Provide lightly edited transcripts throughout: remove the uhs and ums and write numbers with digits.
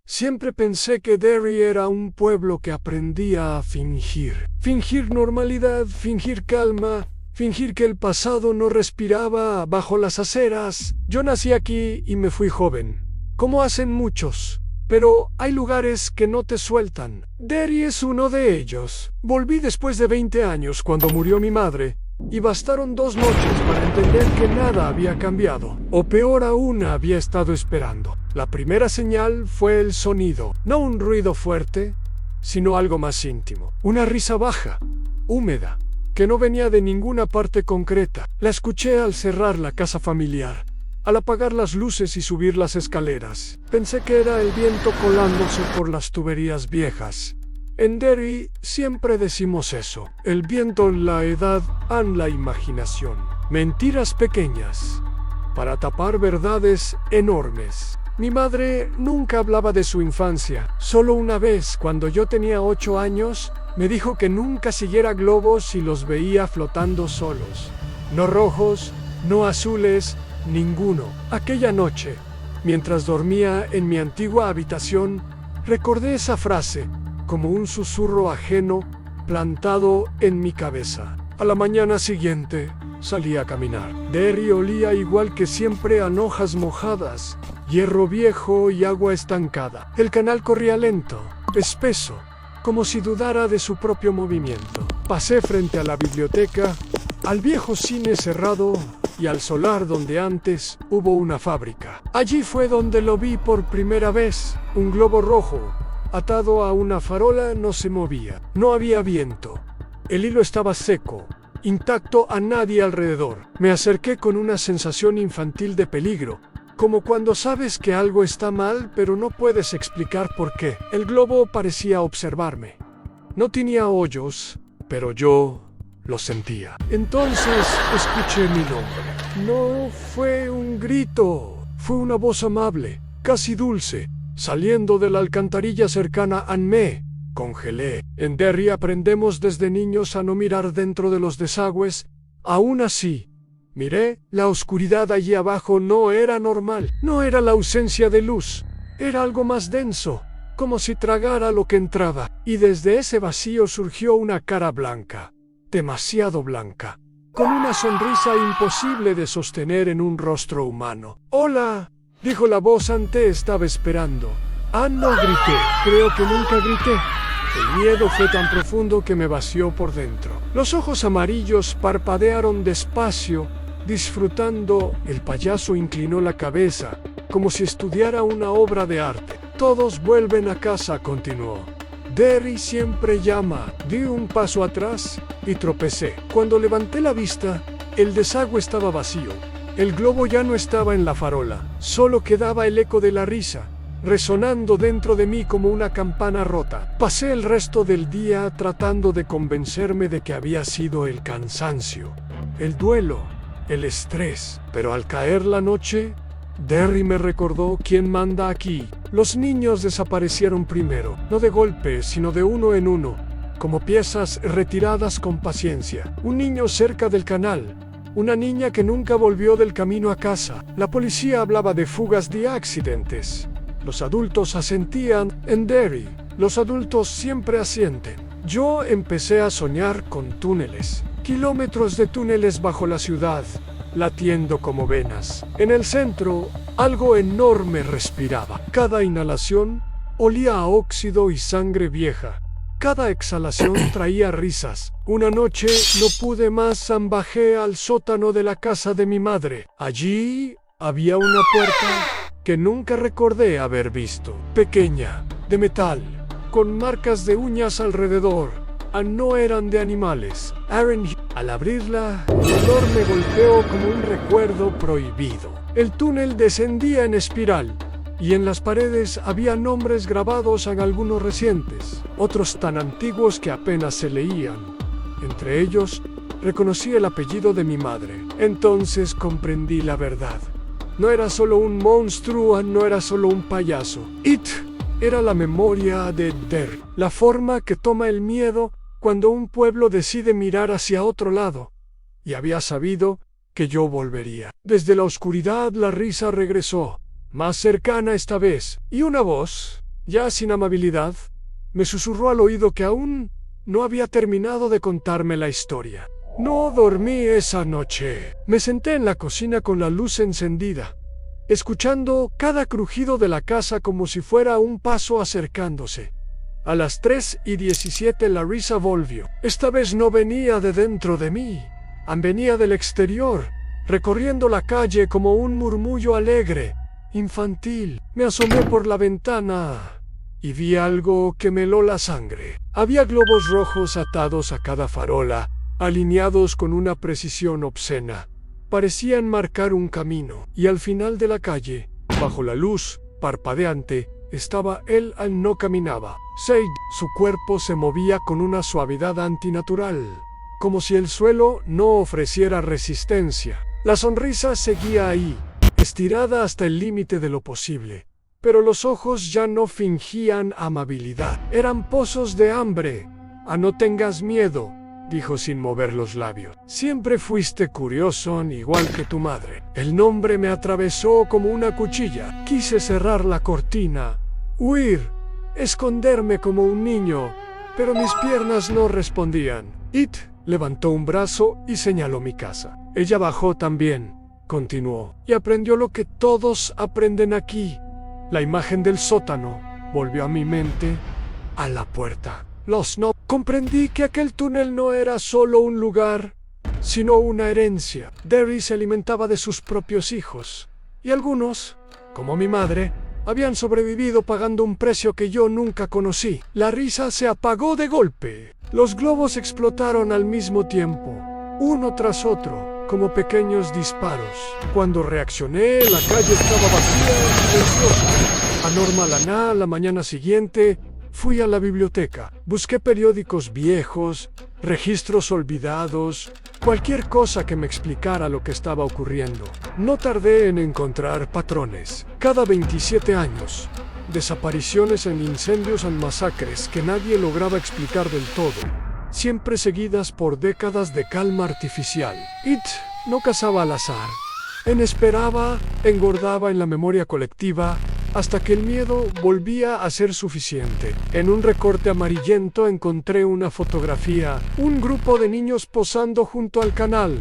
Siempre pensé que Derry era un pueblo que aprendía a fingir. Fingir normalidad, fingir calma, fingir que el pasado no respiraba bajo las aceras. Yo nací aquí y me fui joven, como hacen muchos. Pero hay lugares que no te sueltan. Derry es uno de ellos. Volví después de 20 años cuando murió mi madre, y bastaron 2 noches para entender que nada había cambiado, o peor aún, había estado esperando. La primera señal fue el sonido, no un ruido fuerte, sino algo más íntimo. Una risa baja, húmeda, que no venía de ninguna parte concreta. La escuché al cerrar la casa familiar, al apagar las luces y subir las escaleras. Pensé que era el viento colándose por las tuberías viejas. En Derry siempre decimos eso. El viento, la edad, han la imaginación. Mentiras pequeñas para tapar verdades enormes. Mi madre nunca hablaba de su infancia. Solo una vez, cuando yo tenía 8 años, me dijo que nunca siguiera globos si los veía flotando solos. No rojos, no azules, ninguno. Aquella noche, mientras dormía en mi antigua habitación, recordé esa frase como un susurro ajeno plantado en mi cabeza. A la mañana siguiente salí a caminar. Derry olía igual que siempre a hojas mojadas, hierro viejo y agua estancada. El canal corría lento, espeso, como si dudara de su propio movimiento. Pasé frente a la biblioteca, al viejo cine cerrado y al solar donde antes hubo una fábrica. Allí fue donde lo vi por primera vez. Un globo rojo, atado a una farola, no se movía. No había viento. El hilo estaba seco, intacto, a nadie alrededor. Me acerqué con una sensación infantil de peligro, como cuando sabes que algo está mal pero no puedes explicar por qué. El globo parecía observarme. No tenía hoyos, pero yo lo sentía. Entonces escuché mi nombre. No fue un grito, fue una voz amable, casi dulce, saliendo de la alcantarilla cercana a mí. Congelé. En Derry aprendemos desde niños a no mirar dentro de los desagües. Aún así, miré. La oscuridad allí abajo no era normal. No era la ausencia de luz. Era algo más denso, como si tragara lo que entraba. Y desde ese vacío surgió una cara blanca, demasiado blanca, con una sonrisa imposible de sostener en un rostro humano. «Hola», dijo la voz ante estaba esperando. No grité. Creo que nunca grité. El miedo fue tan profundo que me vació por dentro. Los ojos amarillos parpadearon despacio, disfrutando. El payaso inclinó la cabeza, como si estudiara una obra de arte. «Todos vuelven a casa», continuó. «Derry siempre llama». Di un paso atrás y tropecé. Cuando levanté la vista, el desagüe estaba vacío. El globo ya no estaba en la farola. Solo quedaba el eco de la risa, resonando dentro de mí como una campana rota. Pasé el resto del día tratando de convencerme de que había sido el cansancio, el duelo, el estrés. Pero al caer la noche, Derry me recordó quién manda aquí. Los niños desaparecieron primero, no de golpe, sino de uno en uno, como piezas retiradas con paciencia. Un niño cerca del canal, una niña que nunca volvió del camino a casa. La policía hablaba de fugas, de accidentes. Los adultos asentían. En Derry, los adultos siempre asienten. Yo empecé a soñar con túneles, kilómetros de túneles bajo la ciudad, latiendo como venas. En el centro, algo enorme respiraba. Cada inhalación olía a óxido y sangre vieja. Cada exhalación traía risas. Una noche no pude más, bajé al sótano de la casa de mi madre. Allí había una puerta que nunca recordé haber visto. Pequeña, de metal, con marcas de uñas alrededor. No eran de animales. Al abrirla, el olor me golpeó como un recuerdo prohibido. El túnel descendía en espiral, y en las paredes había nombres grabados, algunos recientes, otros tan antiguos que apenas se leían. Entre ellos, reconocí el apellido de mi madre. Entonces comprendí la verdad. No era solo un monstruo, no era solo un payaso. It era la memoria de Derry, la forma que toma el miedo cuando un pueblo decide mirar hacia otro lado. Y había sabido que yo volvería. Desde la oscuridad la risa regresó, más cercana esta vez, y una voz Ya sin amabilidad, me susurró al oído que aún no había terminado de contarme la historia. No dormí esa noche. Me senté en la cocina con la luz encendida, escuchando cada crujido de la casa como si fuera un paso acercándose. A las 3:17 la risa volvió. Esta vez no venía de dentro de mí, venía del exterior, recorriendo la calle como un murmullo alegre, infantil. Me asomé por la ventana y vi algo que me heló la sangre. Había globos rojos atados a cada farola, alineados con una precisión obscena. Parecían marcar un camino, y al final de la calle, bajo la luz parpadeante, estaba él. No caminaba. Sage, su cuerpo se movía con una suavidad antinatural, como si el suelo no ofreciera resistencia. La sonrisa seguía ahí, estirada hasta el límite de lo posible, pero los ojos ya no fingían amabilidad. Eran pozos de hambre. No tengas miedo, dijo sin mover los labios. Siempre fuiste curioso, igual que tu madre. El nombre me atravesó como una cuchilla. Quise cerrar la cortina, huir, esconderme como un niño, pero mis piernas no respondían. It levantó un brazo y señaló mi casa. Ella bajó también, continuó, y aprendió lo que todos aprenden aquí. La imagen del sótano volvió a mi mente, a la puerta. Comprendí que aquel túnel no era solo un lugar, sino una herencia. Derry se alimentaba de sus propios hijos, y algunos, como mi madre, habían sobrevivido pagando un precio que yo nunca conocí. La risa se apagó de golpe. Los globos explotaron al mismo tiempo, uno tras otro, como pequeños disparos. Cuando reaccioné, la calle estaba vacía y silenciosa. Anormal la mañana siguiente, fui a la biblioteca. Busqué periódicos viejos, registros olvidados, cualquier cosa que me explicara lo que estaba ocurriendo. No tardé en encontrar patrones. Cada 27 años, desapariciones en incendios en masacres que nadie lograba explicar del todo, siempre seguidas por décadas de calma artificial. It no cazaba al azar. Esperaba, engordaba en la memoria colectiva, hasta que el miedo volvía a ser suficiente. En un recorte amarillento encontré una fotografía, un grupo de niños posando junto al canal.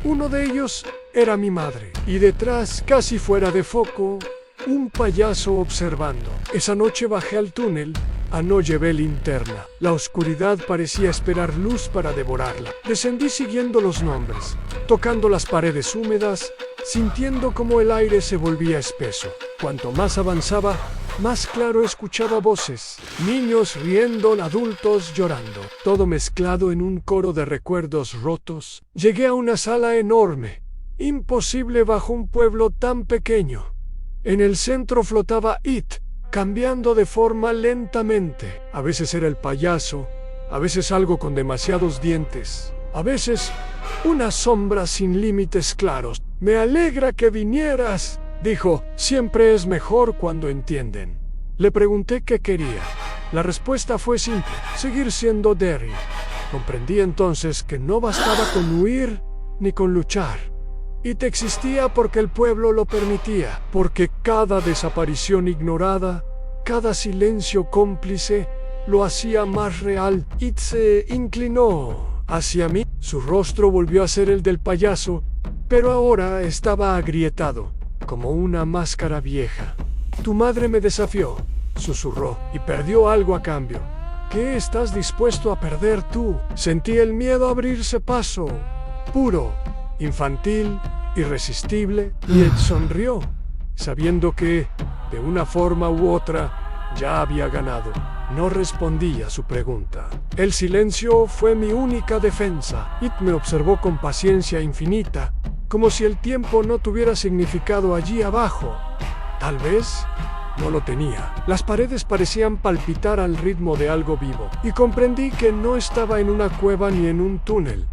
Uno de ellos era mi madre, y detrás, casi fuera de foco, un payaso observando. Esa noche bajé al túnel. No llevé linterna. La oscuridad parecía esperar luz para devorarla. Descendí siguiendo los nombres, tocando las paredes húmedas, sintiendo como el aire se volvía espeso. Cuanto más avanzaba, más claro escuchaba voces. Niños riendo, adultos llorando, todo mezclado en un coro de recuerdos rotos. Llegué a una sala enorme, imposible bajo un pueblo tan pequeño. En el centro flotaba It, cambiando de forma lentamente. A veces era el payaso, a veces algo con demasiados dientes, a veces una sombra sin límites claros. Me alegra que vinieras, dijo. Siempre es mejor cuando entienden. Le pregunté qué quería. La respuesta fue simple: seguir siendo Derry. Comprendí entonces que no bastaba con huir ni con luchar. It existía porque el pueblo lo permitía, porque cada desaparición ignorada, cada silencio cómplice, lo hacía más real. It se inclinó hacia mí. Su rostro volvió a ser el del payaso, pero ahora estaba agrietado, como una máscara vieja. Tu madre me desafió, susurró, y perdió algo a cambio. ¿Qué estás dispuesto a perder tú? Sentí el miedo abrirse paso, puro, infantil, irresistible, y él sonrió, sabiendo que, de una forma u otra, ya había ganado. No respondí a su pregunta. El silencio fue mi única defensa. It me observó con paciencia infinita, como si el tiempo no tuviera significado allí abajo. Tal vez no lo tenía. Las paredes parecían palpitar al ritmo de algo vivo, y comprendí que no estaba en una cueva ni en un túnel,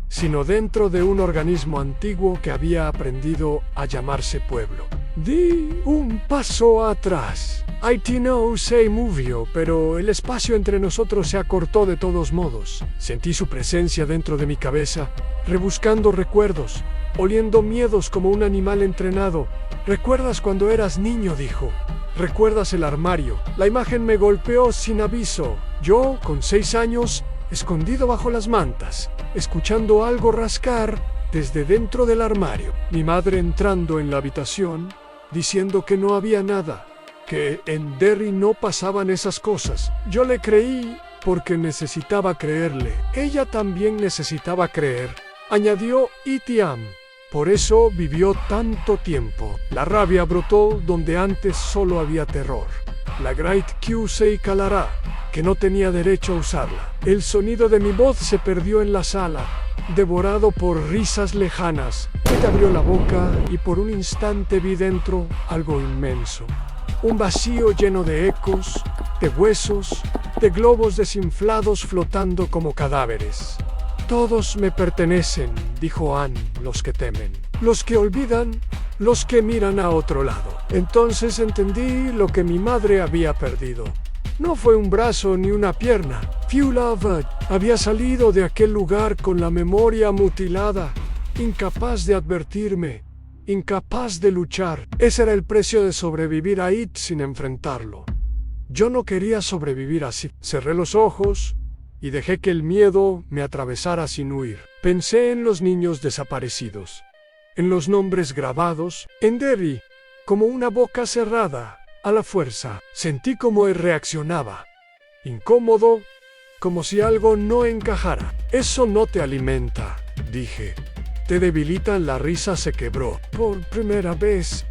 sino dentro de un organismo antiguo que había aprendido a llamarse pueblo. Di un paso atrás. It no se movió, pero el espacio entre nosotros se acortó de todos modos. Sentí su presencia dentro de mi cabeza, rebuscando recuerdos, oliendo miedos como un animal entrenado. ¿Recuerdas cuando eras niño?, dijo. ¿Recuerdas el armario? La imagen me golpeó sin aviso. Yo, con 6 años, escondido bajo las mantas, escuchando algo rascar desde dentro del armario. Mi madre entrando en la habitación, diciendo que no había nada, que en Derry no pasaban esas cosas. Yo le creí porque necesitaba creerle. Ella también necesitaba creer, añadió Itiam. Por eso vivió tanto tiempo. La rabia brotó donde antes solo había terror. La Great Q se calará, que no tenía derecho a usarla. El sonido de mi voz se perdió en la sala, devorado por risas lejanas. Ed abrió la boca y por un instante vi dentro algo inmenso. Un vacío lleno de ecos, de huesos, de globos desinflados flotando como cadáveres. Todos me pertenecen, dijo Anne, los que temen, los que olvidan, los que miran a otro lado. Entonces entendí lo que mi madre había perdido. No fue un brazo ni una pierna. Fiula Vad había salido de aquel lugar con la memoria mutilada, incapaz de advertirme, incapaz de luchar. Ese era el precio de sobrevivir a It sin enfrentarlo. Yo no quería sobrevivir así. Cerré los ojos y dejé que el miedo me atravesara sin huir. Pensé en los niños desaparecidos, en los nombres grabados, en Derry, como una boca cerrada, a la fuerza. Sentí cómo él reaccionaba, incómodo, como si algo no encajara. Eso no te alimenta, dije. Te debilita. La risa se quebró. Por primera vez,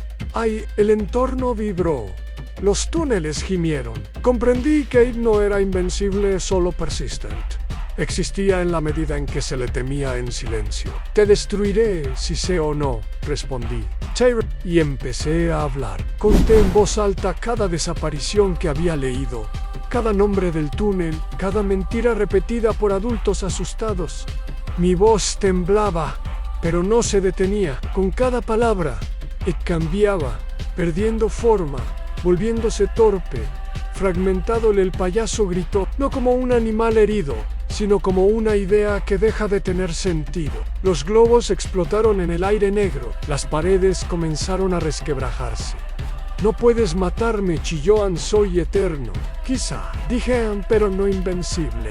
el entorno vibró. Los túneles gimieron. Comprendí que It no era invencible, solo persistent. Existía en la medida en que se le temía en silencio. Te destruiré, si sé o no, respondí. Y empecé a hablar. Conté en voz alta cada desaparición que había leído, cada nombre del túnel, cada mentira repetida por adultos asustados. Mi voz temblaba, pero no se detenía. Con cada palabra, It cambiaba, perdiendo forma, volviéndose torpe. Fragmentado, el payaso gritó, no como un animal herido, sino como una idea que deja de tener sentido. Los globos explotaron en el aire negro. Las paredes comenzaron a resquebrajarse. No puedes matarme, chilló Anne, soy eterno. Quizá, dije Anne, pero no invencible.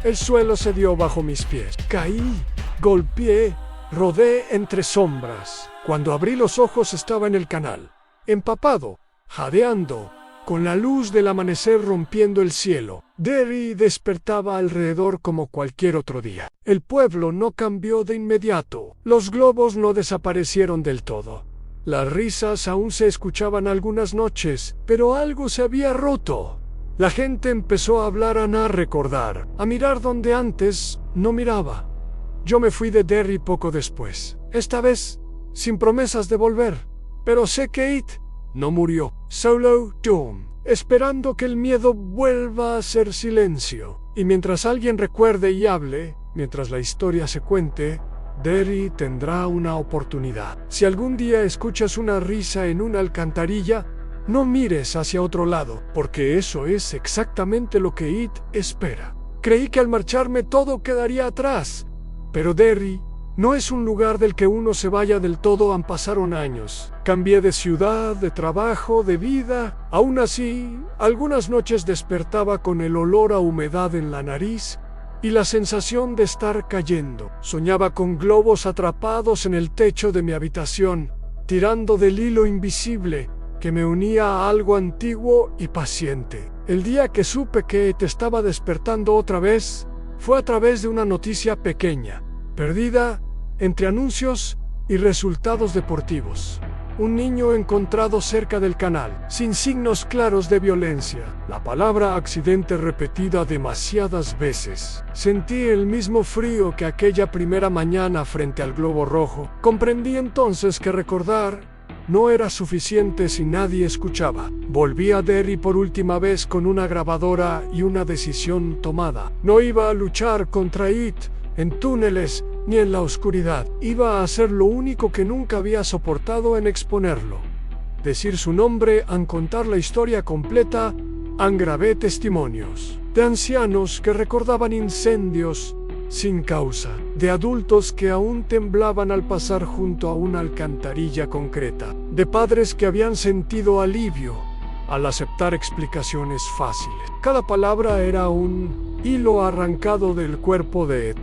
El suelo cedió bajo mis pies. Caí, golpeé, rodé entre sombras. Cuando abrí los ojos estaba en el canal, empapado, jadeando, con la luz del amanecer rompiendo el cielo. Derry despertaba alrededor como cualquier otro día. El pueblo no cambió de inmediato. Los globos no desaparecieron del todo. Las risas aún se escuchaban algunas noches, pero algo se había roto. La gente empezó a hablar, a recordar, a mirar donde antes no miraba. Yo me fui de Derry poco después. Esta vez, sin promesas de volver. Pero sé que It no murió. Solo Doom, esperando que el miedo vuelva a ser silencio. Y mientras alguien recuerde y hable, mientras la historia se cuente, Derry tendrá una oportunidad. Si algún día escuchas una risa en una alcantarilla, no mires hacia otro lado, porque eso es exactamente lo que It espera. Creí que al marcharme todo quedaría atrás, pero Derry no es un lugar del que uno se vaya del todo. Pasaron años. Cambié de ciudad, de trabajo, de vida. Aún así, algunas noches despertaba con el olor a humedad en la nariz y la sensación de estar cayendo. Soñaba con globos atrapados en el techo de mi habitación, tirando del hilo invisible que me unía a algo antiguo y paciente. El día que supe que te estaba despertando otra vez, fue a través de una noticia pequeña, perdida entre anuncios y resultados deportivos. Un niño encontrado cerca del canal, sin signos claros de violencia. La palabra accidente repetida demasiadas veces. Sentí el mismo frío que aquella primera mañana frente al globo rojo. Comprendí entonces que recordar no era suficiente si nadie escuchaba. Volví a Derry por última vez con una grabadora y una decisión tomada. No iba a luchar contra It en túneles ni en la oscuridad. Iba a hacer lo único que nunca había soportado, en exponerlo. Decir su nombre, en contar la historia completa. Grabé testimonios de ancianos que recordaban incendios sin causa, de adultos que aún temblaban al pasar junto a una alcantarilla concreta, de padres que habían sentido alivio al aceptar explicaciones fáciles. Cada palabra era un hilo arrancado del cuerpo de Ed.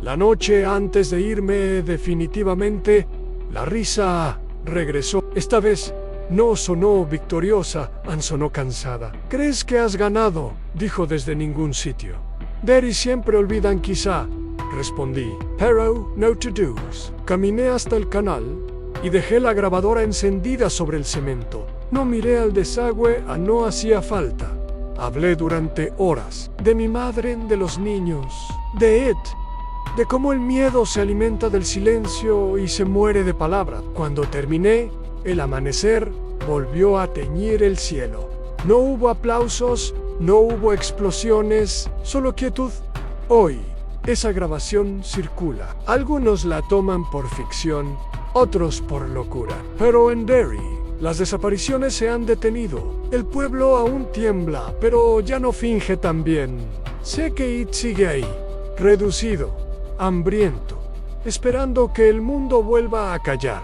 La noche antes de irme definitivamente, la risa regresó. Esta vez no sonó victoriosa, sonó cansada. ¿Crees que has ganado?, dijo desde ningún sitio. Derry siempre olvidan quizá, respondí. Pero no to do's. Caminé hasta el canal y dejé la grabadora encendida sobre el cemento. No miré al desagüe, no hacía falta. Hablé durante horas de mi madre, de los niños, de Ed, de cómo el miedo se alimenta del silencio y se muere de palabras. Cuando terminé, el amanecer volvió a teñir el cielo. No hubo aplausos, no hubo explosiones, solo quietud. Hoy, esa grabación circula. Algunos la toman por ficción, otros por locura. Pero en Derry, las desapariciones se han detenido. El pueblo aún tiembla, pero ya no finge tan bien. Sé que Ed sigue ahí, reducido, hambriento, esperando que el mundo vuelva a callar.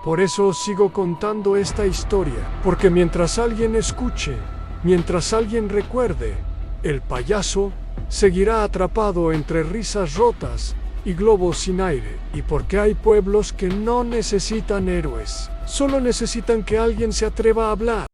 Por eso sigo contando esta historia, porque mientras alguien escuche, mientras alguien recuerde, el payaso seguirá atrapado entre risas rotas y globos sin aire. Y porque hay pueblos que no necesitan héroes, solo necesitan que alguien se atreva a hablar.